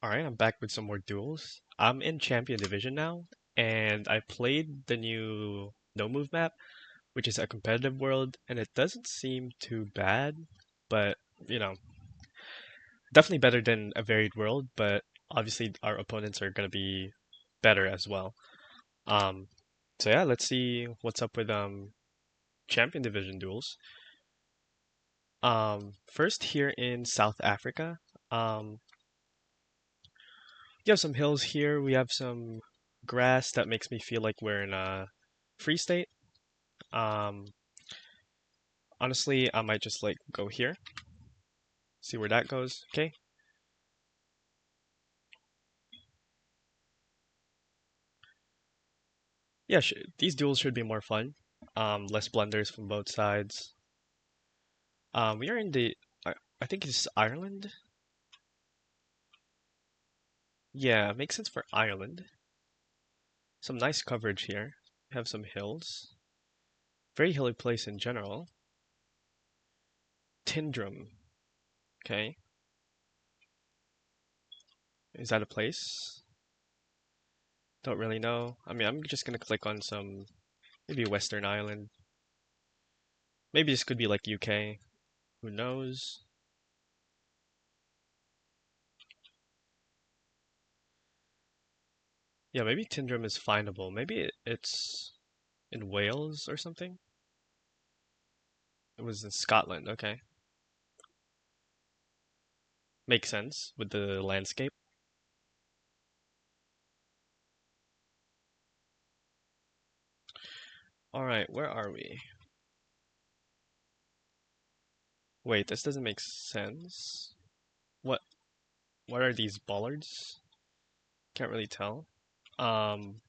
Alright, I'm back with some more duels. I'm in Champion Division now, and I played the new No Move map, which is a competitive world, and it doesn't seem too bad, but, you know, definitely better than a varied world, but obviously our opponents are going to be better as well. Um, so yeah, let's see what's up with Champion Division duels. First here in South Africa, um, you have some hills here. We have some grass that makes me feel like we're in a free state. Um, Honestly, I might just like go here, see where that goes. Okay. Yeah, these duels should be more fun. Less blunders from both sides. We are in I think it's Ireland. Yeah, it makes sense for Ireland. Some nice coverage here. We have some hills. Very hilly place in general. Tindrum. Okay. Is that a place? Don't really know. I mean, I'm just gonna click on some, maybe Western Island. Maybe this could be like UK. Who knows? Yeah, maybe Tindrum is findable. Maybe it's in Wales or something. It was in Scotland. Okay. Makes sense with the landscape. All right, where are we? Wait, this doesn't make sense. What what are these bollards? Can't really tell. Um,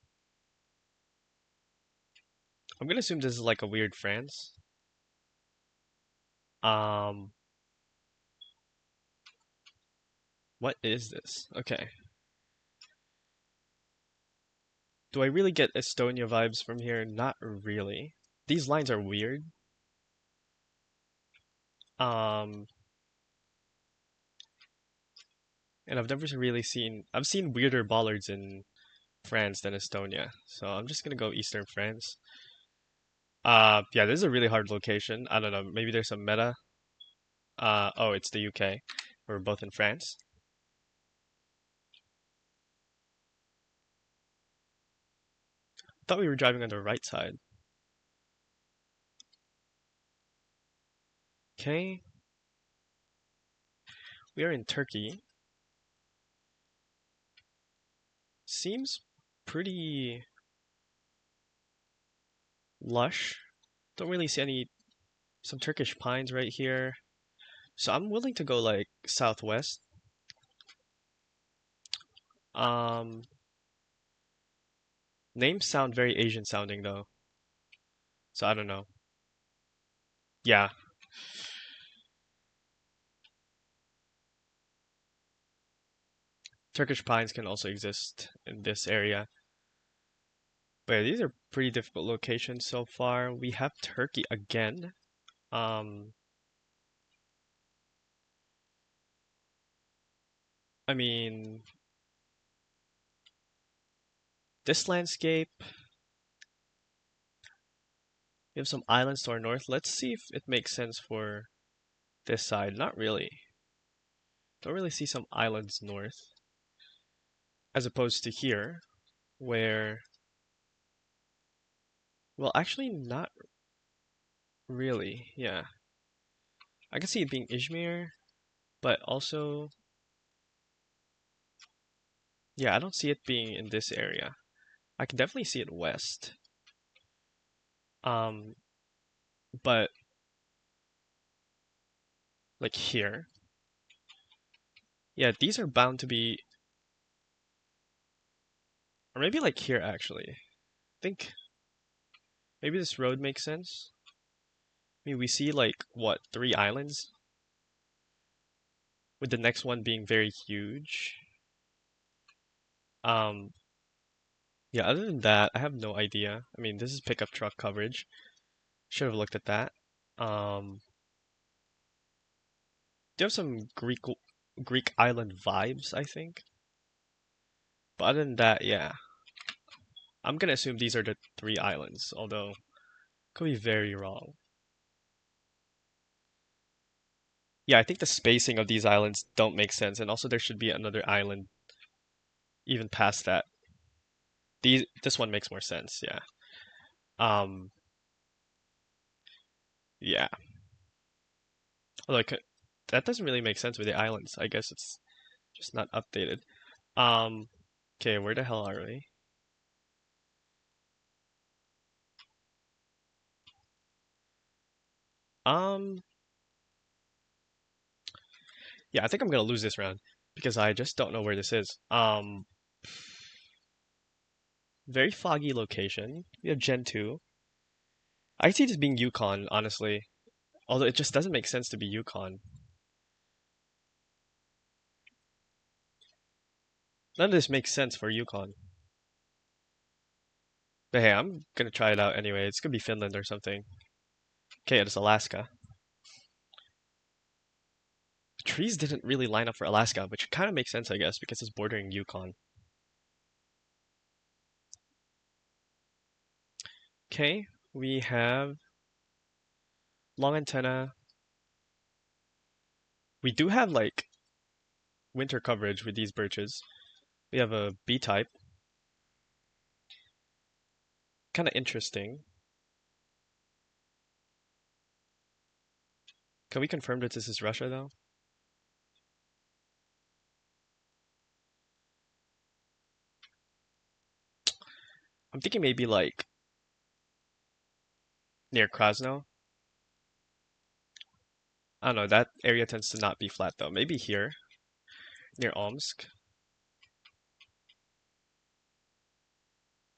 I'm gonna assume this is like a weird France. Um, what is this? Okay. Do I really get Estonia vibes from here? Not really. These lines are weird. Um, and I've seen weirder bollards in France than Estonia. So I'm just gonna go Eastern France. Yeah, this is a really hard location. I don't know, maybe there's some meta. Oh, it's the UK. We're both in France. Thought we were driving on the right side. Okay, we are in Turkey. Seems pretty lush. Don't really see some Turkish pines right here. So I'm willing to go like southwest. Um, Names sound very Asian sounding though, so I don't know. Yeah, Turkish pines can also exist in this area. But yeah, these are pretty difficult locations so far. We have Turkey again. Um, I mean, this landscape, we have some islands to our north. Let's see if it makes sense for this side. Not really. Don't really see some islands north, as opposed to here, where, well, actually not really. Yeah, I can see it being Izmir, but also, yeah, I don't see it being in this area. I can definitely see it west. Um, but like here, yeah, these are bound to be, or maybe like here actually. I think maybe this road makes sense. I mean, we see like what, three islands, with the next one being very huge. Um, yeah, other than that, I have no idea. I mean, this is pickup truck coverage. Should have looked at that. Do you have some Greek island vibes, I think? But other than that, yeah. I'm gonna assume these are the three islands, although could be very wrong. Yeah, I think the spacing of these islands don't make sense, and also there should be another island even past that. This one makes more sense, yeah. Um, yeah. Although that doesn't really make sense with the islands. I guess it's just not updated. Um, okay, where the hell are we? Um, yeah, I think I'm gonna lose this round because I just don't know where this is. Very foggy location. We have Gen 2. I see this being Yukon, honestly. Although it just doesn't make sense to be Yukon. None of this makes sense for Yukon. But hey, I'm gonna try it out anyway. It's gonna be Finland or something. Okay, it's Alaska. The trees didn't really line up for Alaska, which kind of makes sense, I guess, because it's bordering Yukon. Okay, we have long antenna. We do have like winter coverage with these birches. We have a B type. Kind of interesting. Can we confirm that this is Russia though? I'm thinking maybe like near Krasno. I don't know, that area tends to not be flat though. Maybe here, near Omsk.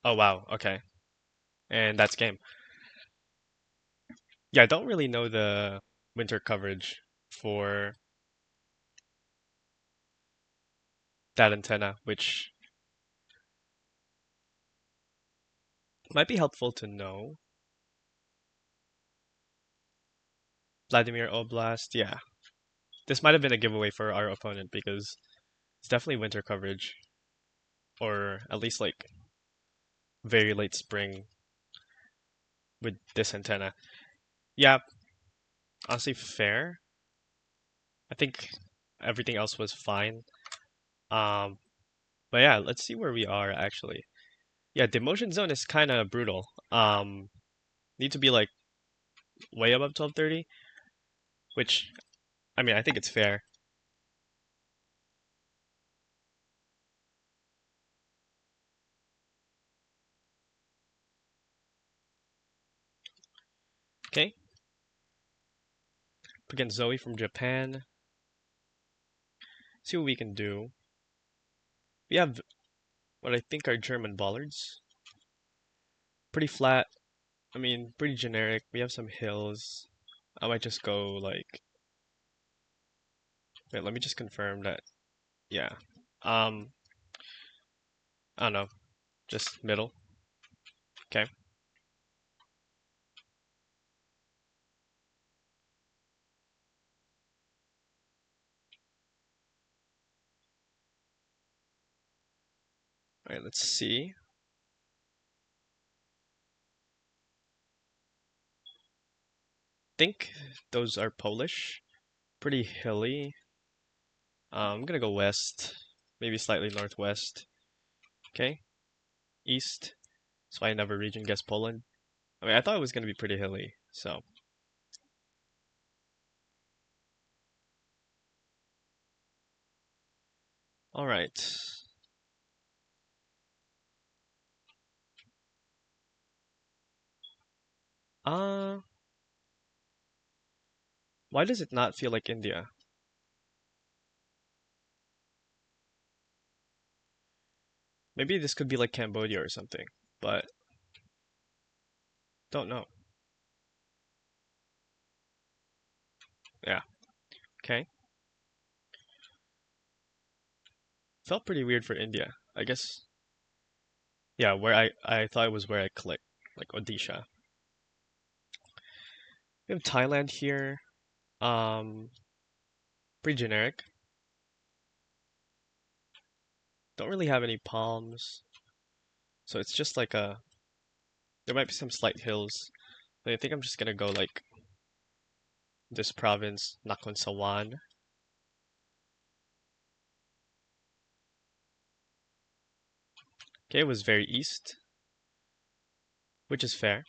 Oh wow, okay. And that's game. Yeah, I don't really know the winter coverage for that antenna, which might be helpful to know. Vladimir Oblast, yeah. This might have been a giveaway for our opponent because it's definitely winter coverage, or at least like very late spring with this antenna. Yeah, honestly fair. I think everything else was fine. Um, but yeah, let's see where we are actually. Yeah, Demotion zone is kind of brutal. Need to be like way above 1230, which I mean, I think it's fair. Okay, against Zoe from Japan. See what we can do. We have what I think are German bollards. Pretty flat. I mean, pretty generic. We have some hills. I might just go like. Wait, let me just confirm that. Yeah. Um, I don't know. Just middle. Okay. All right. Let's see. Think those are Polish. Pretty hilly. I'm gonna go west. Maybe slightly northwest. Okay. East. So I never region guess Poland. I mean, I thought it was gonna be pretty hilly. So. All right. Uh, why does it not feel like India? Maybe this could be like Cambodia or something, but don't know. Yeah. Okay. Felt pretty weird for India. I guess. Yeah, where I thought it was where I clicked, like Odisha. We have Thailand here. Um, pretty generic. Don't really have any palms, so it's just like a. There might be some slight hills. But I think I'm just gonna go like this province, Nakhon Sawan. Okay, it was very east, which is fair.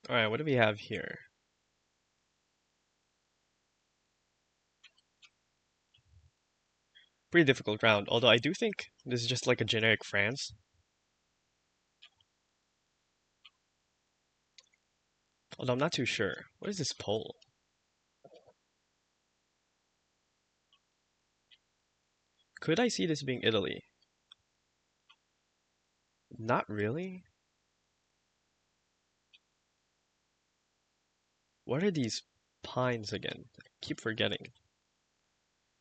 All right, what do we have here? Pretty difficult round, although I do think this is just like a generic France. Although I'm not too sure. What is this pole? Could I see this being Italy? Not really. What are these pines again? I keep forgetting.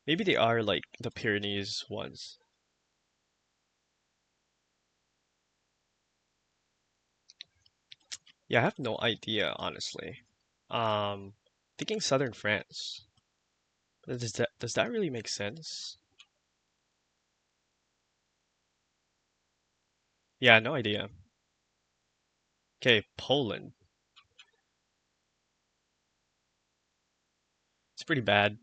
Maybe they are like the Pyrenees ones. Yeah, I have no idea, honestly. Thinking southern France. But does that really make sense? Yeah, no idea. Okay, Poland. It's pretty bad.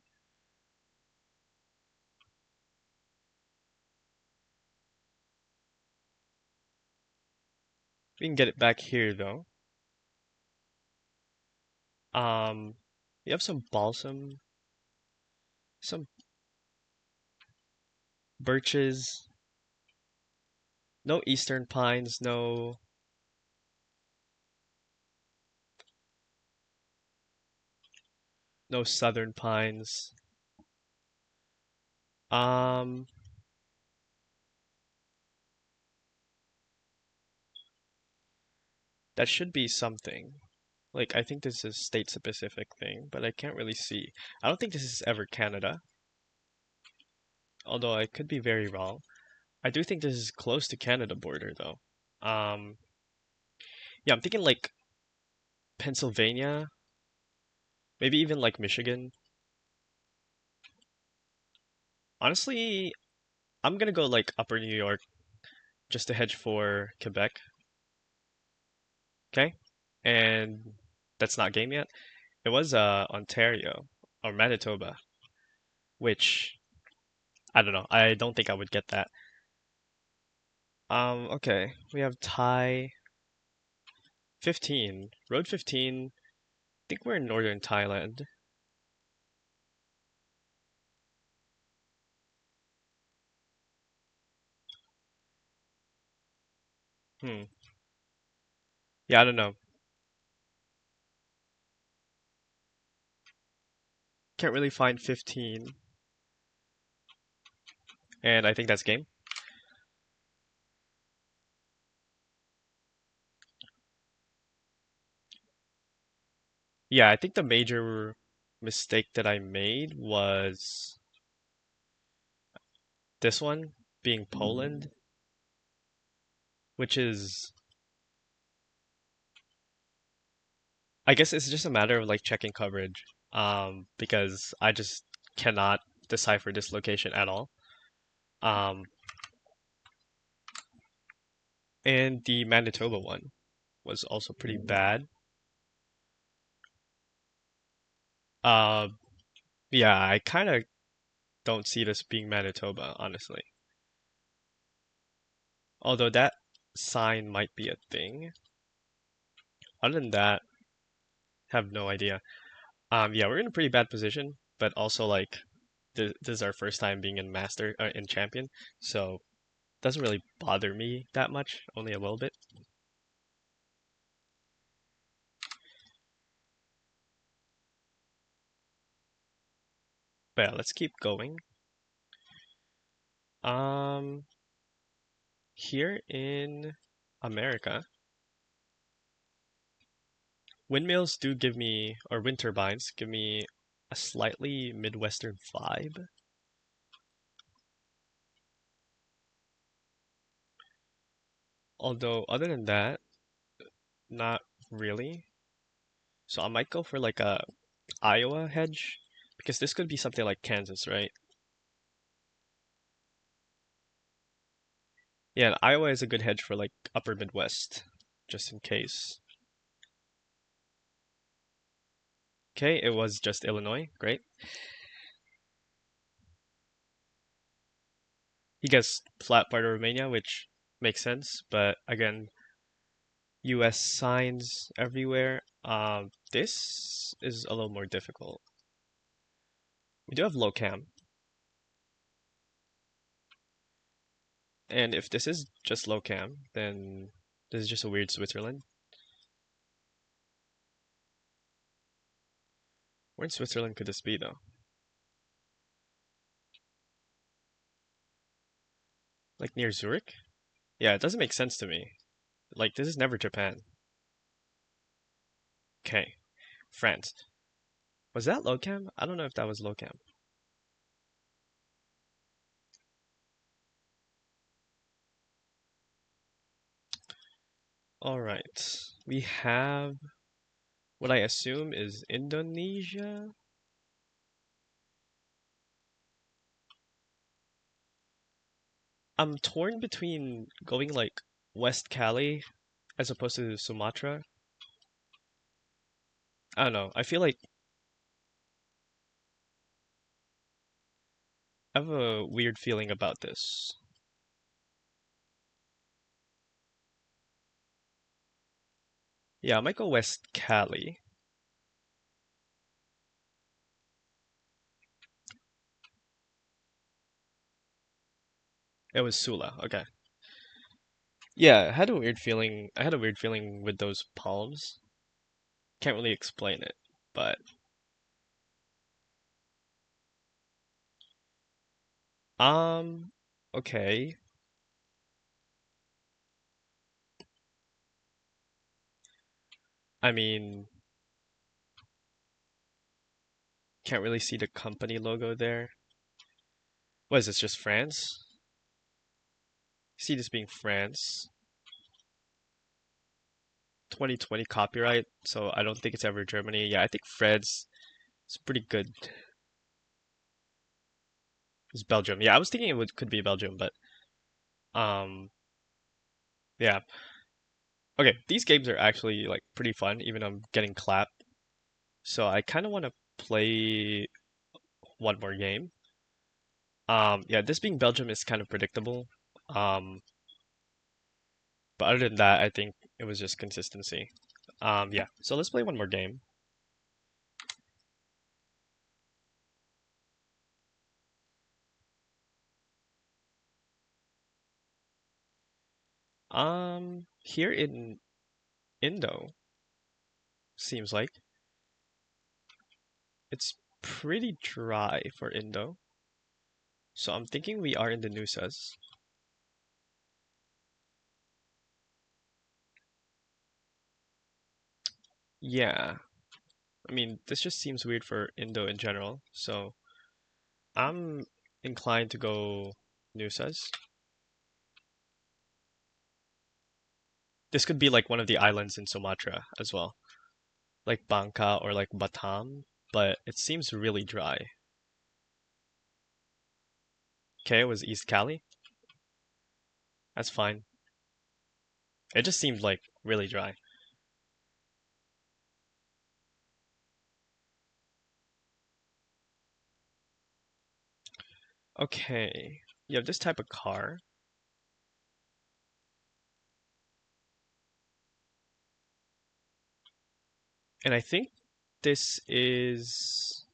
We can get it back here though. Um, we have some balsam, some birches, no eastern pines, no southern pines. Um, that should be something. Like I think this is a state specific thing, but I can't really see. I don't think this is ever Canada, although I could be very wrong. I do think this is close to Canada border though. Um, yeah, I'm thinking like Pennsylvania, maybe even like Michigan. Honestly, I'm gonna go like Upper New York just to hedge for Quebec. Okay, and that's not game yet. It was Ontario or Manitoba, which I don't know. I don't think I would get that. Okay, we have Thai 15, Road 15. I think we're in northern Thailand. Hmm. Yeah, I don't know. Can't really find 15, and I think that's game. Yeah, I think the major mistake that I made was this one being Poland, which is, I guess it's just a matter of like checking coverage, because I just cannot decipher this location at all. Um, and the Manitoba one was also pretty bad. Uh, yeah, I kind of don't see this being Manitoba, honestly. Although that sign might be a thing. Other than that, have no idea. Yeah, we're in a pretty bad position, but also like this is our first time being in Master in Champion, so it doesn't really bother me that much, only a little bit. But yeah, let's keep going. Um, Here in America, windmills do give me, or wind turbines give me a slightly Midwestern vibe. Although other than that, not really. So I might go for like a Iowa hedge because this could be something like Kansas, right? Yeah, and Iowa is a good hedge for like upper Midwest, just in case. Okay, it was just Illinois. Great. He gets flat part of Romania, which makes sense, but again, US signs everywhere. This is a little more difficult. We do have low cam, and if this is just low cam, then this is just a weird Switzerland. Where in Switzerland could this be, though? Like near Zurich? Yeah, it doesn't make sense to me. Like, this is never Japan. Okay, France. Was that low cam? I don't know if that was low cam. All right, we have what I assume is Indonesia. I'm torn between going like West Cali as opposed to Sumatra. I don't know. I feel like I have a weird feeling about this. Yeah, I might go West Cali. It was Sula. Okay. Yeah, I had a weird feeling. I had a weird feeling with those palms. Can't really explain it, but um, okay. I mean, can't really see the company logo there. What is this? Just France? See this being France. 2020 copyright, so I don't think it's ever Germany. Yeah, I think France is pretty good. It's Belgium. Yeah, I was thinking could be Belgium, but um, yeah. Okay, these games are actually like pretty fun, even though I'm getting clapped. So I kind of want to play one more game. Yeah, this being Belgium is kind of predictable. Um, but other than that, I think it was just consistency. Yeah. So let's play one more game. Here in Indo, seems like it's pretty dry for Indo. So I'm thinking we are in the Nusas. Yeah. I mean, this just seems weird for Indo in general. So I'm inclined to go Nusas. This could be like one of the islands in Sumatra as well, like Bangka or like Batam, but it seems really dry. Okay, it was East Cali. That's fine. It just seemed like really dry. Okay, you have this type of car, and I think this is.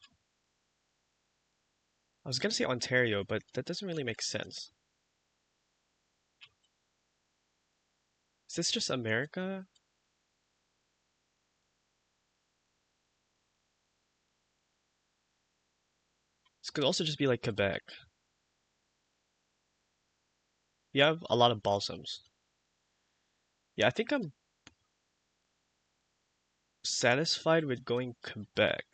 I was gonna say Ontario, but that doesn't really make sense. Is this just America? This could also just be like Quebec. You have a lot of balsams. Yeah, I think I'm satisfied with going Quebec.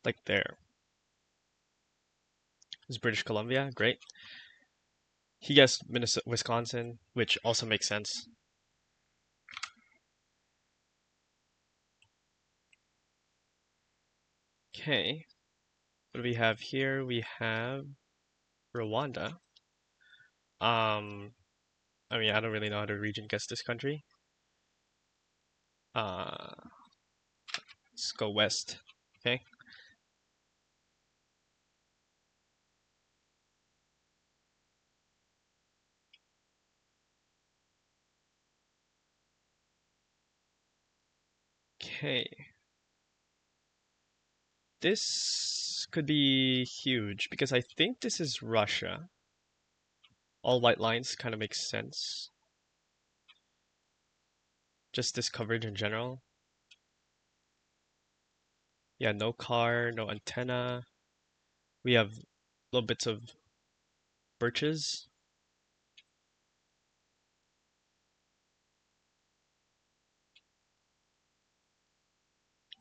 Like there. Is British Columbia? Great. He guessed Minnesota, Wisconsin, which also makes sense. Okay, what do we have here? We have Rwanda. Um, I mean, I don't really know how to region guess this country. Uh, let's go west. Okay. Okay. This could be huge because I think this is Russia. All white lines kind of makes sense. Just this coverage in general. Yeah, no car, no antenna. We have little bits of birches,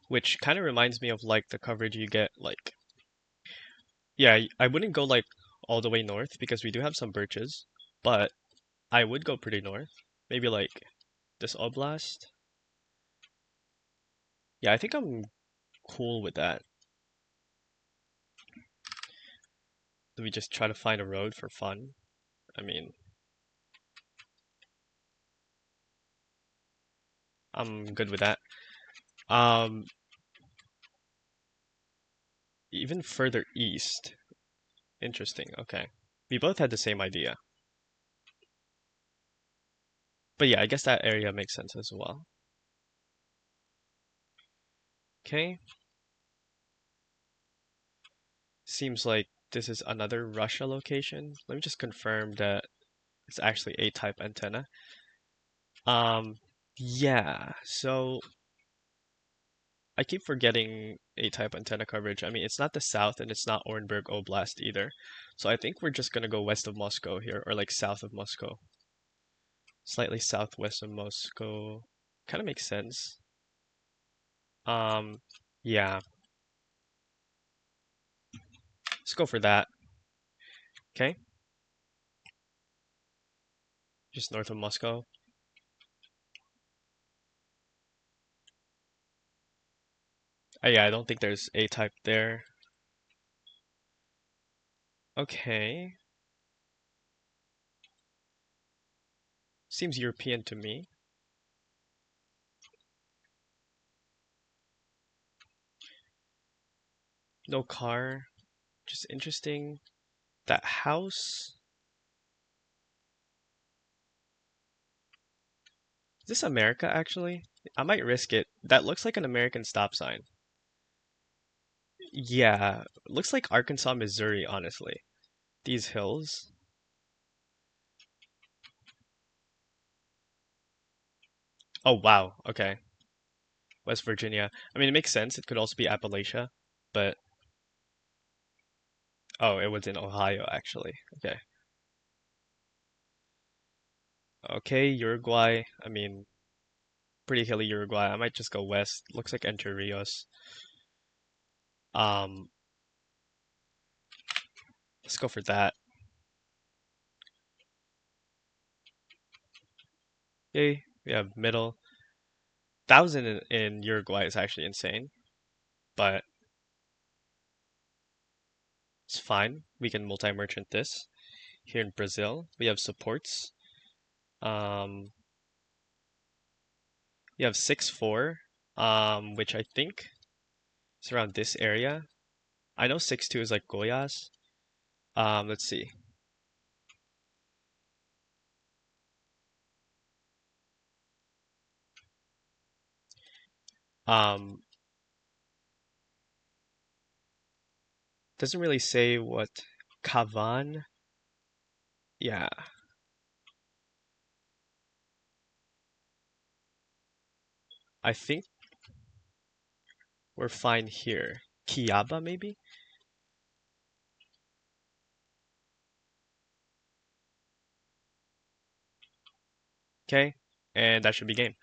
which kind of reminds me of like the coverage you get like, yeah, I wouldn't go like all the way north because we do have some birches, but I would go pretty north. Maybe like this oblast. Yeah, I think I'm cool with that. Do we just try to find a road for fun? I mean, I'm good with that. Um, even further east. Interesting. Okay. We both had the same idea. But yeah, I guess that area makes sense as well. Okay. Seems like this is another Russia location. Let me just confirm that it's actually A-type antenna. Um, yeah, so I keep forgetting A-type antenna coverage. I mean, it's not the south and it's not Orenburg Oblast either. So I think we're just gonna go west of Moscow here, or like south of Moscow. Slightly southwest of Moscow. Kind of makes sense. Um, yeah, let's go for that. Okay, just north of Moscow. Yeah, I don't think there's A-type there. Okay, seems European to me. No car, just interesting. That house, is this America actually? I might risk it. That looks like an American stop sign. Yeah, looks like Arkansas, Missouri, honestly. These hills. Oh, wow. Okay. West Virginia. I mean, it makes sense. It could also be Appalachia, but oh, it was in Ohio actually. Okay. Okay, Uruguay. I mean, pretty hilly Uruguay. I might just go west. Looks like Entre Rios. Um, let's go for that. Okay, we have middle. 1,000 in Uruguay is actually insane, but it's fine. We can multi-merchant this. Here in Brazil, we have supports. Um, you have 6-4, which I think is around this area. I know 6-2 is like Goiás. Let's see. Um, doesn't really say what Kavan. Yeah, I think we're fine here. Kiaba maybe? Okay, and that should be game.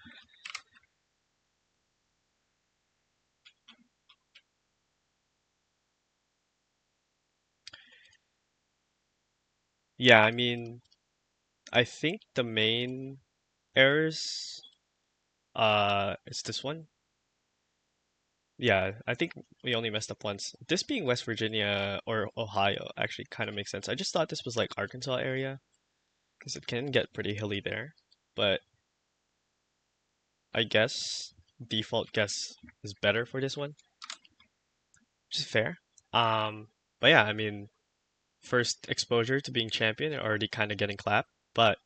Yeah, I mean, I think the main errors, it's this one. Yeah, I think we only messed up once. This being West Virginia or Ohio actually kind of makes sense. I just thought this was like Arkansas area because it can get pretty hilly there. But I guess default guess is better for this one, which is fair. Um, but yeah, I mean, first exposure to being champion, already kind of getting clapped. But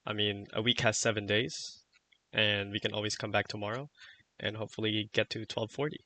I mean, a week has 7 days, and we can always come back tomorrow and hopefully get to 1240.